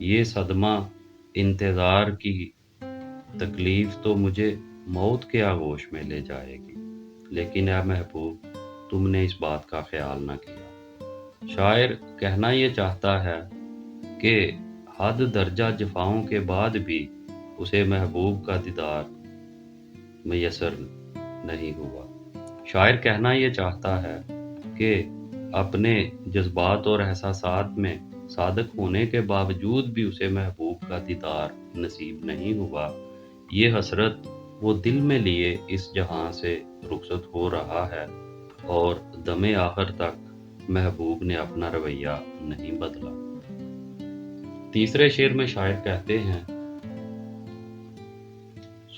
یہ صدمہ انتظار کی تکلیف تو مجھے موت کے آغوش میں لے جائے گی، لیکن اے محبوب تم نے اس بات کا خیال نہ کیا۔ شاعر کہنا یہ چاہتا ہے کہ حد درجہ جفاؤں کے بعد بھی اسے محبوب کا دیدار میسر نہیں ہوا۔ شاعر کہنا یہ چاہتا ہے کہ اپنے جذبات اور احساسات میں صادق ہونے کے باوجود بھی اسے محبوب کا دیدار نصیب نہیں ہوا۔ یہ حسرت وہ دل میں لیے اس جہاں سے رخصت ہو رہا ہے اور دم آخر تک محبوب نے اپنا رویہ نہیں بدلا۔ تیسرے شعر میں شاعر کہتے ہیں،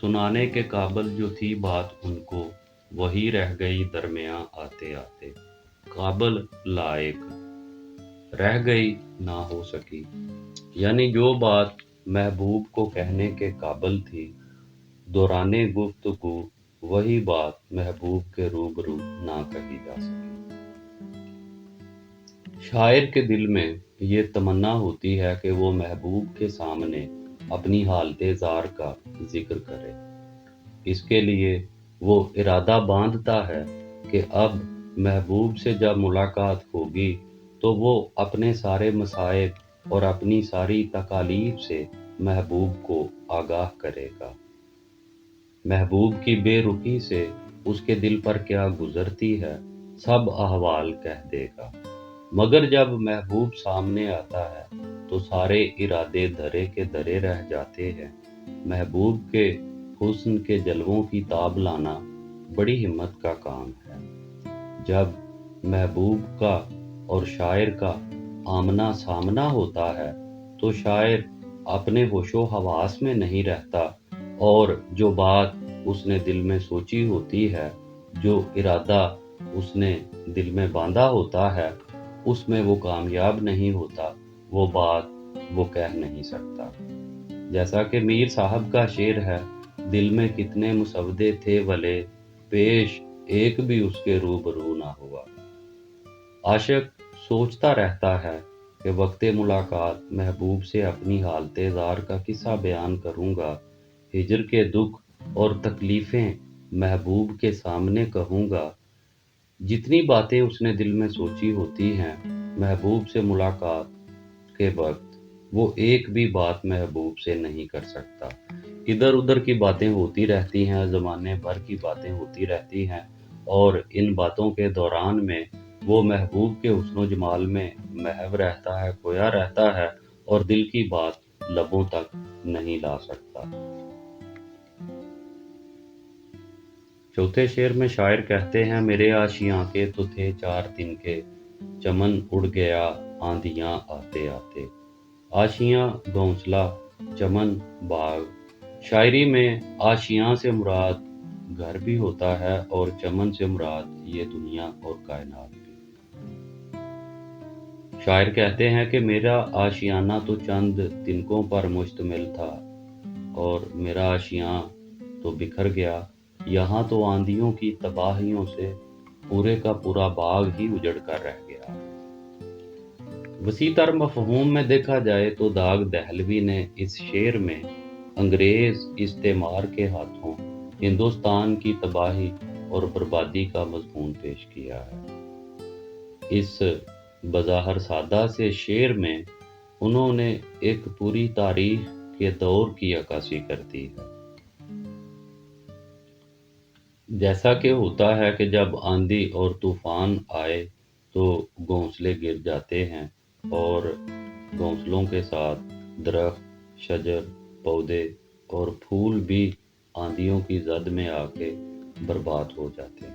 سنانے کے قابل جو تھی بات ان کو وہی رہ گئی درمیاں آتے آتے، قابل لائق رہ گئی نہ ہو سکی، یعنی جو بات محبوب کو کہنے کے قابل تھی دوران گفتگو وہی بات محبوب کے روبرو نہ کہی جا سکی۔ شاعر کے دل میں یہ تمنا ہوتی ہے کہ وہ محبوب کے سامنے اپنی حالت زار کا ذکر کرے۔ اس کے لیے وہ ارادہ باندھتا ہے کہ اب محبوب سے جب ملاقات ہوگی تو وہ اپنے سارے مصائب اور اپنی ساری تکالیف سے محبوب کو آگاہ کرے گا۔ محبوب کی بے رخی سے اس کے دل پر کیا گزرتی ہے سب احوال کہہ دے گا، مگر جب محبوب سامنے آتا ہے تو سارے ارادے دھرے کے دھرے رہ جاتے ہیں۔ محبوب کے حسن کے جلووں کی تاب لانا بڑی ہمت کا کام ہے۔ جب محبوب کا اور شاعر کا آمنا سامنا ہوتا ہے تو شاعر اپنے ہوش و حواس میں نہیں رہتا اور جو بات اس نے دل میں سوچی ہوتی ہے، جو ارادہ اس نے دل میں باندھا ہوتا ہے، اس میں وہ کامیاب نہیں ہوتا، وہ بات وہ کہہ نہیں سکتا۔ جیسا کہ میر صاحب کا شعر ہے، دل میں کتنے مسودے تھے ولے پیش ایک بھی اس کے روبرو نہ ہوا۔ عاشق سوچتا رہتا ہے کہ وقت ملاقات محبوب سے اپنی حالت زار کا قصہ بیان کروں گا، ہجر کے دکھ اور تکلیفیں محبوب کے سامنے کہوں گا۔ جتنی باتیں اس نے دل میں سوچی ہوتی ہیں محبوب سے ملاقات کے وقت، وہ ایک بھی بات محبوب سے نہیں کر سکتا۔ ادھر ادھر کی باتیں ہوتی رہتی ہیں، زمانے بھر کی باتیں ہوتی رہتی ہیں، اور ان باتوں کے دوران میں وہ محبوب کے حسن و جمال میں محو رہتا ہے، کھویا رہتا ہے اور دل کی بات لبوں تک نہیں لا سکتا۔ چوتھے شعر میں شاعر کہتے ہیں، میرے آشیاں کے تو تھے 4 دن کے، چمن اڑ گیا آندیاں آتے آتے۔ آشیاں گھونسلہ، چمن باغ۔ شاعری میں آشیاں سے مراد گھر بھی ہوتا ہے اور چمن سے مراد یہ دنیا اور کائنات بھی۔ شاعر کہتے ہیں کہ میرا آشیانہ تو چند تنکوں پر مشتمل تھا اور میرا آشیاں تو بکھر گیا، یہاں تو آندھیوں کی تباہیوں سے پورے کا پورا باغ ہی اجڑ کر رہ گیا۔ وسیع تر مفہوم میں دیکھا جائے تو داغ دہلوی نے اس شعر میں انگریز استعمار کے ہاتھوں ہندوستان کی تباہی اور بربادی کا مضمون پیش کیا ہے۔ اس بظاہر سادہ سے شعر میں انہوں نے ایک پوری تاریخ کے دور کی عکاسی کر دی ہے۔ جیسا کہ ہوتا ہے کہ جب آندھی اور طوفان آئے تو گھونسلے گر جاتے ہیں اور گھونسلوں کے ساتھ درخت، شجر، پودے اور پھول بھی آندھیوں کی زد میں آ کے برباد ہو جاتے ہیں۔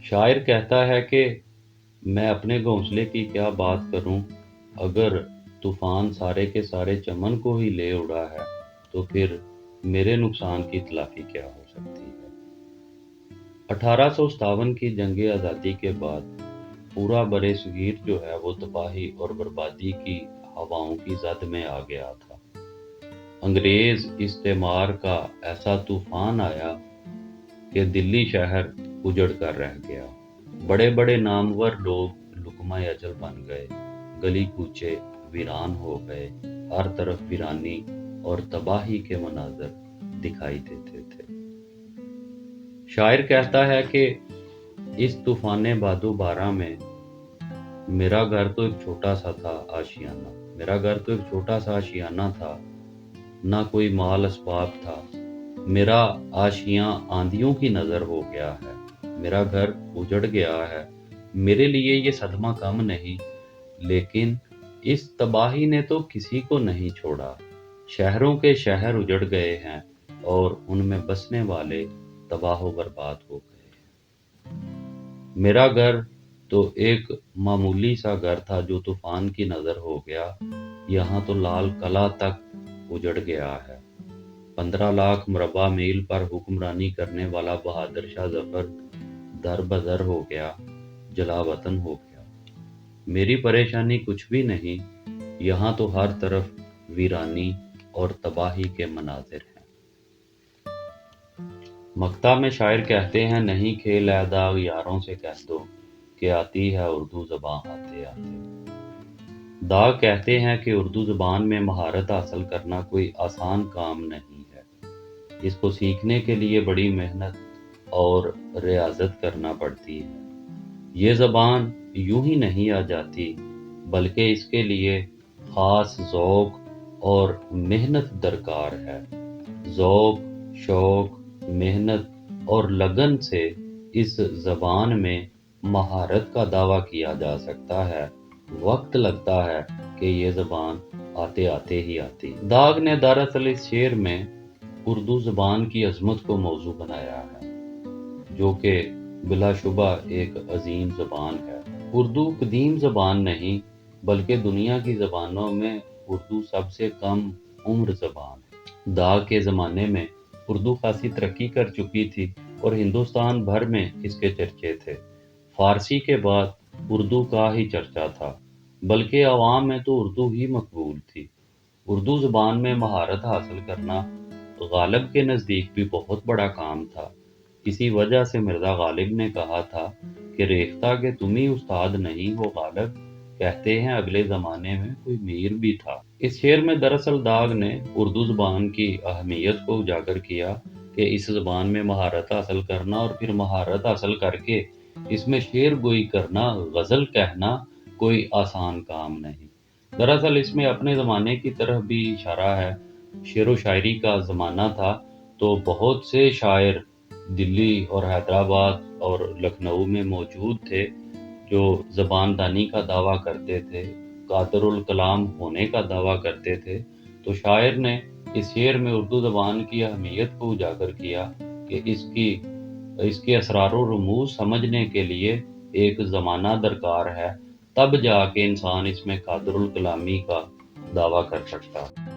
شاعر کہتا ہے کہ میں اپنے گھونسلے کی کیا بات کروں، اگر طوفان سارے کے سارے چمن کو ہی لے اڑا ہے تو پھر میرے نقصان کی تلافی کیا ہو سکتی ہے۔ 1857 کی جنگ آزادی کے بعد پورا برِ صغیر جو ہے وہ تباہی اور بربادی کی ہواؤں کی زد میں آ گیا تھا۔ انگریز استعمار کا ایسا طوفان آیا کہ دلی شہر اجڑ کر رہ گیا۔ بڑے بڑے نامور لوگ لقمۂ اجل بن گئے، گلی کوچے ویران ہو گئے، ہر طرف ویرانی اور تباہی کے مناظر دکھائی دیتے تھے۔ شاعر کہتا ہے کہ اس طوفان بادو بارہ میں میرا گھر تو ایک چھوٹا سا تھا آشیانہ، میرا گھر تو ایک چھوٹا سا آشیانہ تھا، نہ کوئی مال اسباب تھا، میرا آشیاں آندھیوں کی نظر ہو گیا ہے، میرا گھر اجڑ گیا ہے۔ میرے لیے یہ صدمہ کم نہیں، لیکن اس تباہی نے تو کسی کو نہیں چھوڑا۔ شہروں کے شہر اجڑ گئے ہیں اور ان میں بسنے والے تباہ و برباد ہو گئے ہیں۔ میرا گھر تو ایک معمولی سا گھر تھا جو طوفان کی نظر ہو گیا، یہاں تو لال قلعہ تک اجڑ گیا ہے۔ 15 لاکھ مربع میل پر حکمرانی کرنے والا بہادر شاہ ظفر در بدر ہو گیا، جلا وطن ہو گیا۔ میری پریشانی کچھ بھی نہیں، یہاں تو ہر طرف ویرانی اور تباہی کے مناظر ہیں۔ مقطع میں شاعر کہتے ہیں، نہیں کھیل اے داغ یاروں سے کہہ دو کہ آتی ہے اردو زبان آتے آتے۔ داغ کہتے ہیں کہ اردو زبان میں مہارت حاصل کرنا کوئی آسان کام نہیں ہے، اس کو سیکھنے کے لیے بڑی محنت اور ریاضت کرنا پڑتی ہے۔ یہ زبان یوں ہی نہیں آ جاتی، بلکہ اس کے لیے خاص ذوق اور محنت درکار ہے۔ ذوق، شوق، محنت اور لگن سے اس زبان میں مہارت کا دعویٰ کیا جا سکتا ہے۔ وقت لگتا ہے کہ یہ زبان آتے آتے ہی آتی۔ داغ نے دراصل اس شعر میں اردو زبان کی عظمت کو موضوع بنایا ہے، جو کہ بلا شبہ ایک عظیم زبان ہے۔ اردو قدیم زبان نہیں، بلکہ دنیا کی زبانوں میں اردو سب سے کم عمر زبان ہے۔ داغ کے زمانے میں اردو خاصی ترقی کر چکی تھی اور ہندوستان بھر میں اس کے چرچے تھے۔ فارسی کے بعد اردو کا ہی چرچا تھا، بلکہ عوام میں تو اردو ہی مقبول تھی۔ اردو زبان میں مہارت حاصل کرنا غالب کے نزدیک بھی بہت بڑا کام تھا۔ اسی وجہ سے مرزا غالب نے کہا تھا کہ ریختہ کہ تم ہی استاد نہیں ہو غالب، کہتے ہیں اگلے زمانے میں کوئی میر بھی تھا۔ اس شعر میں دراصل داغ نے اردو زبان کی اہمیت کو اجاگر کیا کہ اس زبان میں مہارت حاصل کرنا اور پھر مہارت حاصل کر کے اس میں شعر گوئی کرنا، غزل کہنا کوئی آسان کام نہیں۔ دراصل اس میں اپنے زمانے کی طرف بھی اشارہ ہے۔ شعر و شاعری کا زمانہ تھا تو بہت سے شاعر دلی اور حیدرآباد اور لکھنؤ میں موجود تھے جو زبان دانی کا دعویٰ کرتے تھے، قادر الکلام ہونے کا دعویٰ کرتے تھے۔ تو شاعر نے اس شعر میں اردو زبان کی اہمیت کو اجاگر کیا کہ اس کے اسرار و رموز سمجھنے کے لیے ایک زمانہ درکار ہے، تب جا کے انسان اس میں قادر الکلامی کا دعویٰ کر سکتا ہے۔